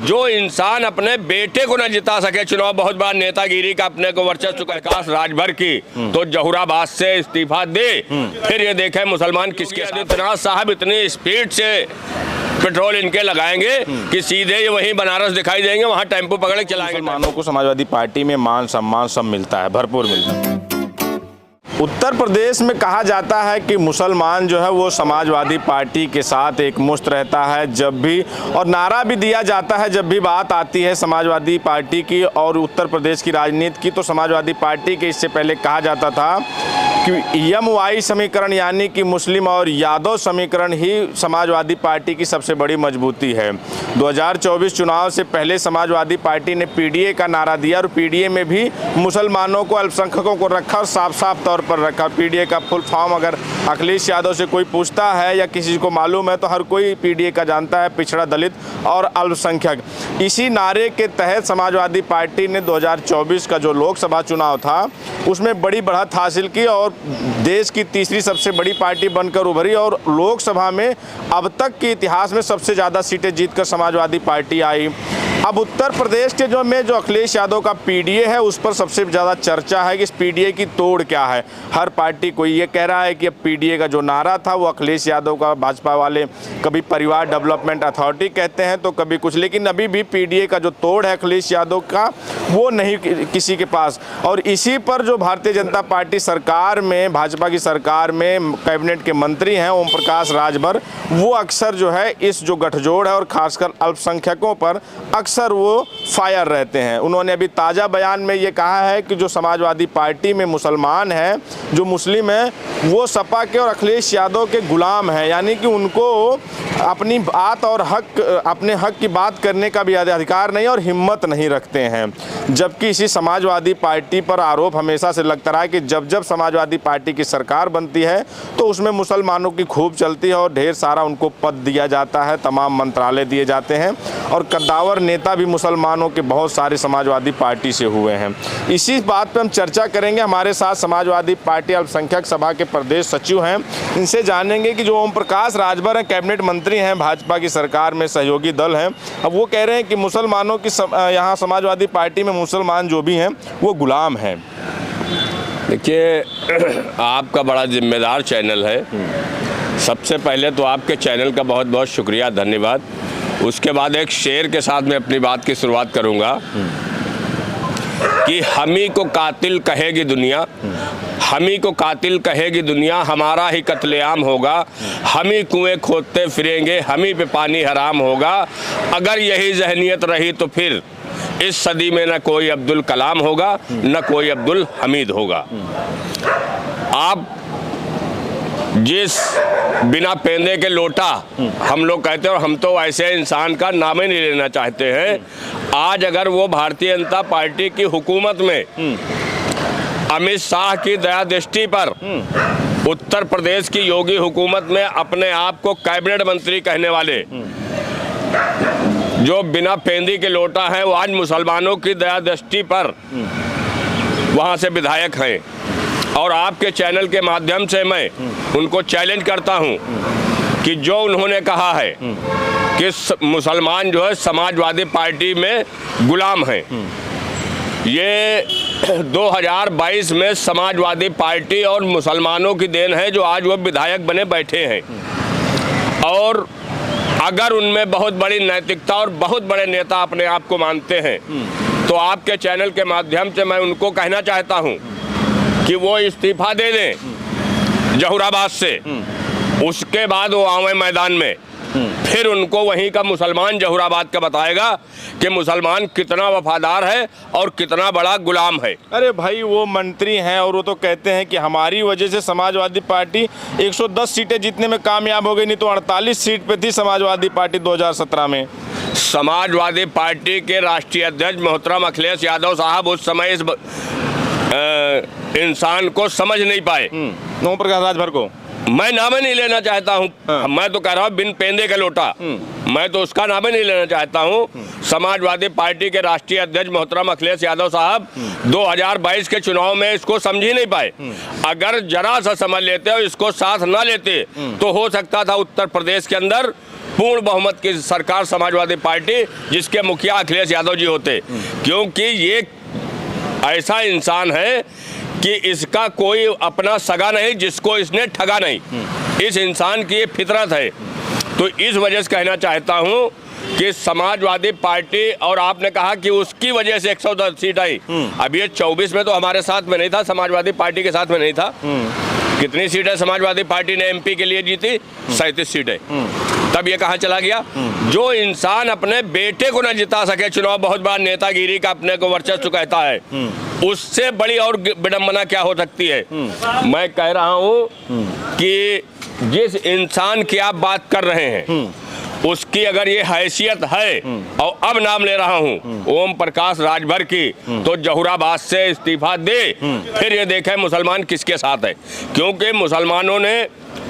जो इंसान अपने बेटे को न जिता सके चुनाव, बहुत बड़ा नेतागिरी का अपने को वर्चस्व का विकास राजभर की, तो जहुराबाद से इस्तीफा दे। फिर ये देखें मुसलमान किसके आदित्यनाथ साहब इतनी स्पीड से पेट्रोल इनके लगाएंगे कि सीधे ये वहीं बनारस दिखाई देंगे, वहां टेम्पो पकड़ के चलाएंगे। मुसलमानों को समाजवादी पार्टी में मान सम्मान सब मिलता है, भरपूर मिलता है। उत्तर प्रदेश में कहा जाता है कि मुसलमान जो है वो समाजवादी पार्टी के साथ एकमुश्त रहता है जब भी, और नारा भी दिया जाता है जब भी बात आती है समाजवादी पार्टी की और उत्तर प्रदेश की राजनीति की। तो समाजवादी पार्टी के इससे पहले कहा जाता था कि यम-वाई समीकरण यानी कि मुस्लिम और यादव समीकरण ही समाजवादी पार्टी की सबसे बड़ी मजबूती है। 2024 चुनाव से पहले समाजवादी पार्टी ने पीडीए का नारा दिया और पीडीए में भी मुसलमानों को, अल्पसंख्यकों को रखा और साफ साफ तौर पर रखा। पीडीए का फुल फॉर्म अगर अखिलेश यादव से कोई पूछता है या किसी को मालूम है तो हर कोई पीडीए का जानता है, पिछड़ा, दलित और अल्पसंख्यक। इसी नारे के तहत समाजवादी पार्टी ने 2024 का जो लोकसभा चुनाव था उसमें बड़ी बढ़त हासिल की और देश की तीसरी सबसे बड़ी पार्टी बनकर उभरी और लोकसभा में अब तक के इतिहास में सबसे ज़्यादा सीटें जीतकर समाजवादी पार्टी आई। अब उत्तर प्रदेश के जो अखिलेश यादव का पीडीए है उस पर सबसे ज़्यादा चर्चा है कि इस पीडीए की तोड़ क्या है। हर पार्टी कोई ये कह रहा है कि अब पीडीए का जो नारा था वो अखिलेश यादव का, भाजपा वाले कभी परिवार डेवलपमेंट अथॉरिटी कहते हैं तो कभी कुछ, लेकिन अभी भी पीडीए का जो तोड़ है अखिलेश यादव का वो नहीं किसी के पास। और इसी पर जो भारतीय जनता पार्टी सरकार में, भाजपा की सरकार में कैबिनेट के मंत्री हैं ओम प्रकाश राजभर, वो अक्सर जो है इस जो गठजोड़ है और खासकर अल्पसंख्यकों पर अक्सर वो फायर रहते हैं। उन्होंने अभी ताज़ा बयान में ये कहा है कि जो समाजवादी पार्टी में मुसलमान हैं, जो मुस्लिम हैं, वो सपा के और अखिलेश यादव के गुलाम हैं, यानी कि उनको अपनी बात और हक, अपने हक की बात करने का भी अधिकार नहीं और हिम्मत नहीं रखते हैं। जबकि इसी समाजवादी पार्टी पर आरोप हमेशा से लगता रहा है कि जब जब समाजवादी पार्टी की सरकार बनती है तो उसमें मुसलमानों की खूब चलती है और ढेर सारा उनको पद दिया जाता है, तमाम मंत्रालय दिए जाते हैं और कद्दावर नेता भी मुसलमानों के बहुत सारे समाजवादी पार्टी से हुए हैं। इसी बात पर हम चर्चा करेंगे। हमारे साथ समाजवादी पार्टी अल्पसंख्यक सभा के प्रदेश सचिव हैं, इनसे जानेंगे कि जो ओम प्रकाश राजभर हैं, कैबिनेट मंत्री हैं, भाजपा की सरकार में सहयोगी दल हैं, अब वो कह रहे हैं कि मुसलमानों की यहाँ समाजवादी पार्टी में मुसलमान जो भी हैं वो गुलाम हैं। देखिए, आपका बड़ा जिम्मेदार चैनल है। सबसे पहले तो आपके चैनल का बहुत बहुत शुक्रिया, धन्यवाद। उसके बाद एक शेर के साथ मैं अपनी बात की शुरुआत करूंगा कि हमी को कातिल कहेगी दुनिया, हमी को कातिल कहेगी दुनिया, हमारा ही कत्लेआम होगा, हमी कुएं खोदते फिरेंगे, हमी पे पानी हराम होगा। अगर यही जहनियत रही तो फिर इस सदी में न कोई अब्दुल कलाम होगा न कोई अब्दुल हमीद होगा। आप जिस बिना पेंदे के लोटा हम लोग कहते हैं और हम तो ऐसे इंसान का नाम ही नहीं लेना चाहते हैं। आज अगर वो भारतीय जनता पार्टी की हुकूमत में अमित शाह की दया दृष्टि पर उत्तर प्रदेश की योगी हुकूमत में अपने आप को कैबिनेट मंत्री कहने वाले जो बिना पेंदी के लोटा है वो आज मुसलमानों की दया दृष्टि पर वहाँ से विधायक हैं और आपके चैनल के माध्यम से मैं उनको चैलेंज करता हूँ कि जो उन्होंने कहा है कि मुसलमान जो है समाजवादी पार्टी में गुलाम हैं, ये 2022 में समाजवादी पार्टी और मुसलमानों की देन है जो आज वो विधायक बने बैठे हैं। और अगर उनमें बहुत बड़ी नैतिकता और बहुत बड़े नेता अपने आप को मानते हैं तो आपके चैनल के माध्यम से मैं उनको कहना चाहता हूं कि वो इस्तीफा दे दें जहुराबाद से, उसके बाद वो आवे मैदान में, फिर उनको वहीं का मुसलमान जहुराबाद का बताएगा कि मुसलमान कितना वफादार है और कितना बड़ा गुलाम है। अरे भाई, वो मंत्री हैं और वो तो कहते हैं कि हमारी वजह से समाजवादी पार्टी 110 सीटें जीतने में कामयाब हो गई, नहीं तो 48 सीट पे थी समाजवादी पार्टी 2017 में। समाजवादी पार्टी के राष्ट्रीय अध्यक्ष मोहतरम अखिलेश यादव साहब उस समय इस इंसान को समझ नहीं पाए। ओम प्रकाश राजभर को मैं नाम ही नहीं लेना चाहता हूँ। मैं तो कह रहा हूँ बिन पेंदे का लोटा, मैं तो उसका नाम ही नहीं लेना चाहता हूँ। समाजवादी पार्टी के राष्ट्रीय अध्यक्ष मोहतरम अखिलेश यादव साहब 2022 के चुनाव में इसको समझ ही नहीं पाए। अगर जरा सा समझ लेते और इसको साथ ना लेते तो हो सकता था उत्तर प्रदेश के अंदर पूर्ण बहुमत की सरकार समाजवादी पार्टी, जिसके मुखिया अखिलेश यादव जी होते, क्योंकि ये ऐसा इंसान है कि इसका कोई अपना सगा नहीं जिसको इसने ठगा नहीं। इस इंसान की ये फितरत है। तो इस वजह से कहना चाहता हूँ कि समाजवादी पार्टी, और आपने कहा कि उसकी वजह से 110 सीट आई, अब ये 24 में तो हमारे साथ में नहीं था, समाजवादी पार्टी के साथ में नहीं था। कितनी सीटें समाजवादी पार्टी ने एमपी के लिए जीती? 37 सीटें। तब ये कहाँ चला गया? जो इंसान अपने बेटे को न जिता सके चुनाव, बहुत बड़ा नेतागिरी का अपने को वर्चस्व कहता है, उससे बड़ी और विडंबना क्या हो सकती है? मैं कह रहा हूँ कि जिस इंसान की आप बात कर रहे हैं उसकी अगर ये हैसियत है, और अब नाम ले रहा हूँ ओम प्रकाश राजभर की, तो जहुराबाद से इस्तीफा दे, फिर ये देखें मुसलमान किसके साथ है। क्योंकि मुसलमानों ने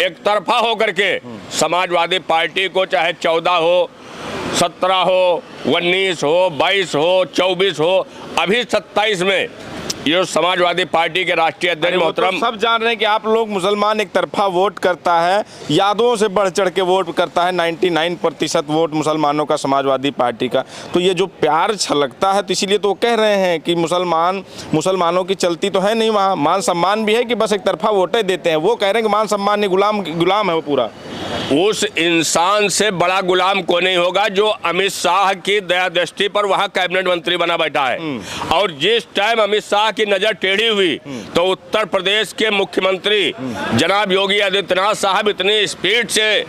एक तरफा होकर के समाजवादी पार्टी को, चाहे 14 हो, 17 हो, 19 हो, 22 हो, 24 हो, अभी 27 में ये समाजवादी पार्टी के राष्ट्रीय अध्यक्ष मोहतरम, सब जान रहे हैं कि आप लोग मुसलमान एक तरफा वोट करता है, यादवों से बढ़ चढ़ के वोट करता है, 99% वोट मुसलमानों का समाजवादी पार्टी का। तो ये जो प्यार छलकता है, तो इसीलिए तो वो कह रहे हैं कि मुसलमानों की चलती तो है नहीं वहाँ, मान सम्मान भी है कि बस एक तरफा वोटें देते हैं। वो कह रहे हैं कि मान सम्मान नहीं, गुलाम है वो पूरा। उस इंसान से बड़ा गुलाम को नहीं होगा जो अमित शाह की दया दृष्टि पर वहां कैबिनेट मंत्री बना बैठा है। और जिस टाइम अमित शाह की नजर टेढ़ी हुई तो उत्तर प्रदेश के मुख्यमंत्री जनाब योगी आदित्यनाथ साहब इतनी स्पीड से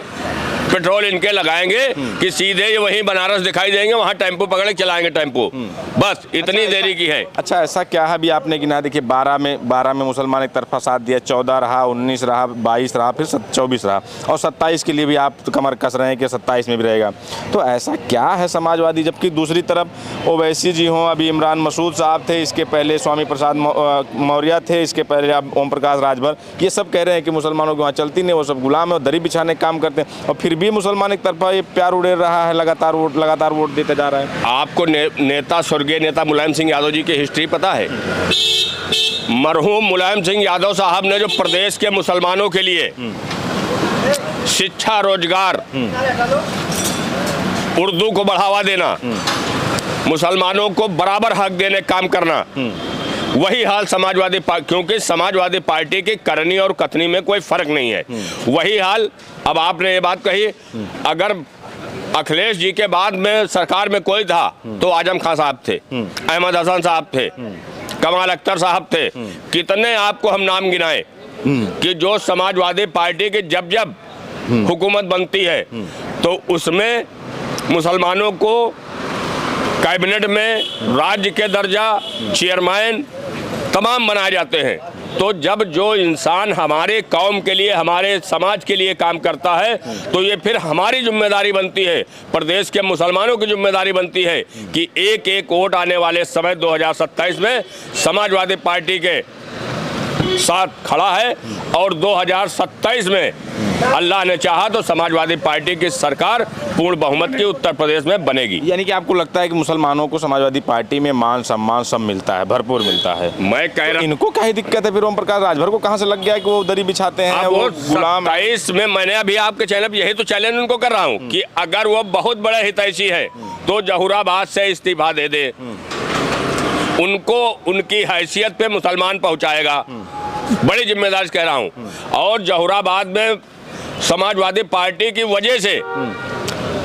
पेट्रोल इनके लगाएंगे कि सीधे ये वहीं बनारस दिखाई देंगे, वहां टेम्पो पकड़ के चलाएंगे टेम्पो, बस इतनी देरी की है। अच्छा, ऐसा क्या है? अभी आपने गिना, देखिए 12 में मुसलमान एक तरफा साथ दिया, 14 रहा, 19 रहा, 22 रहा, फिर 24 रहा, और 27 के लिए भी आप कमर कस रहे हैं कि 27 में भी रहेगा। तो ऐसा क्या है समाजवादी? जबकि दूसरी तरफ ओवैसी जी हों, अभी इमरान मसूद साहब थे, इसके पहले स्वामी प्रसाद मौर्य थे, इसके पहले अब ओम प्रकाश राजभर, ये सब कह रहे हैं कि मुसलमानों की वहाँ चलती नहीं, वो सब गुलाम है और दरी बिछाने का काम करते हैं, और फिर भी मुसलमान एक तरफा ये प्यार उड़ेल रहा है, लगातार वोट देते जा रहा है। आपको नेता स्वर्गीय नेता मुलायम सिंह यादव जी की हिस्ट्री पता है? मरहूम मुलायम सिंह यादव साहब ने जो प्रदेश के मुसलमानों के लिए शिक्षा, रोजगार, उर्दू को बढ़ावा देना, मुसलमानों को बराबर हक देने का काम करना, वही हाल समाजवादी पार्टी, क्योंकि समाजवादी पार्टी की करनी और कथनी में कोई फर्क नहीं है, वही हाल। अब आपने ये बात कही, अगर अखिलेश जी के बाद में सरकार में कोई था तो आजम खान साहब थे, अहमद हसन साहब थे, कमाल अख्तर साहब थे, कितने आपको हम नाम गिनाए कि जो समाजवादी पार्टी की जब हुकूमत बनती है तो उसमें मुसलमानों को कैबिनेट में राज्य के दर्जा, चेयरमैन तमाम बनाए जाते हैं। तो जब जो इंसान हमारे कौम के लिए, हमारे समाज के लिए काम करता है, तो ये फिर हमारी जिम्मेदारी बनती है, प्रदेश के मुसलमानों की जिम्मेदारी बनती है कि एक एक वोट आने वाले समय 2027 में समाजवादी पार्टी के साथ खड़ा है, और 2027 में अल्लाह ने चाहा तो समाजवादी पार्टी की सरकार पूर्ण बहुमत की उत्तर प्रदेश में बनेगी। यानी कि आपको लगता है कि मुसलमानों को समाजवादी पार्टी में मान सम्मान सब मिलता है, भरपूर मिलता है? मैं कह रहा हूं, इनको क्या ही दिक्कत है फिर? ओम प्रकाश राजभर को कहाँ से लग गया कि वो दरी बिछाते हैं, वो गुलाम? 27 में मैंने अभी आपके चैनल, यही तो चैलेंज उनको कर रहा हूँ कि अगर वो बहुत बड़े हितैषी है तो जहुराबाद से इस्तीफा दे दे, उनको उनकी हैसियत पे मुसलमान पहुँचाएगा, बड़ी जिम्मेदारी से कह रहा हूँ। और जहुराबाद में समाजवादी पार्टी की वजह से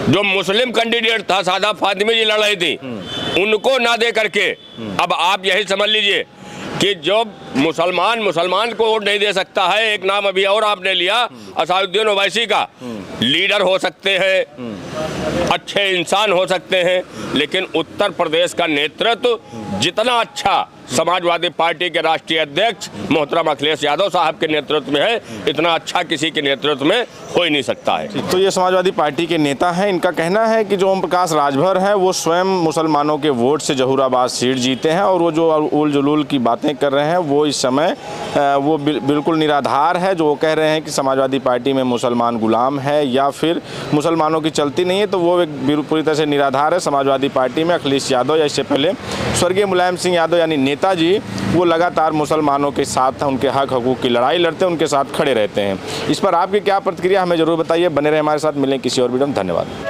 जो मुस्लिम कैंडिडेट था, सादा फातिमी जी लड़ रही थी, उनको ना दे करके अब आप यही समझ लीजिए कि जो मुसलमान को वोट नहीं दे सकता है। एक नाम अभी और आपने लिया, असादुद्दीन ओवैसी का, लीडर हो सकते हैं, अच्छे इंसान हो सकते हैं, लेकिन उत्तर प्रदेश का नेतृत्व जितना अच्छा समाजवादी पार्टी के राष्ट्रीय अध्यक्ष मोहतरम अखिलेश यादव साहब के नेतृत्व में है, इतना अच्छा किसी के नेतृत्व में हो ही नहीं सकता है। तो ये समाजवादी पार्टी के नेता हैं, इनका कहना है कि जो ओम प्रकाश राजभर हैं वो स्वयं मुसलमानों के वोट से जहुराबाद सीट जीते हैं, और वो जो उल जुलूल की बातें कर रहे हैं वो इस समय वो बिल्कुल निराधार है। जो वो कह रहे हैं कि समाजवादी पार्टी में मुसलमान गुलाम है या फिर मुसलमानों की चलती नहीं है, तो वो एक पूरी तरह से निराधार है। समाजवादी पार्टी में अखिलेश यादव या इससे पहले स्वर्गीय मुलायम सिंह यादव यानी नेताजी वो लगातार मुसलमानों के साथ हैं, उनके हक हकूक़ की लड़ाई लड़ते हैं, उनके साथ खड़े रहते हैं। इस पर आपकी क्या प्रतिक्रिया हमें ज़रूर बताइए। बने रहे हमारे साथ, मिलें किसी और वीडियो में। धन्यवाद।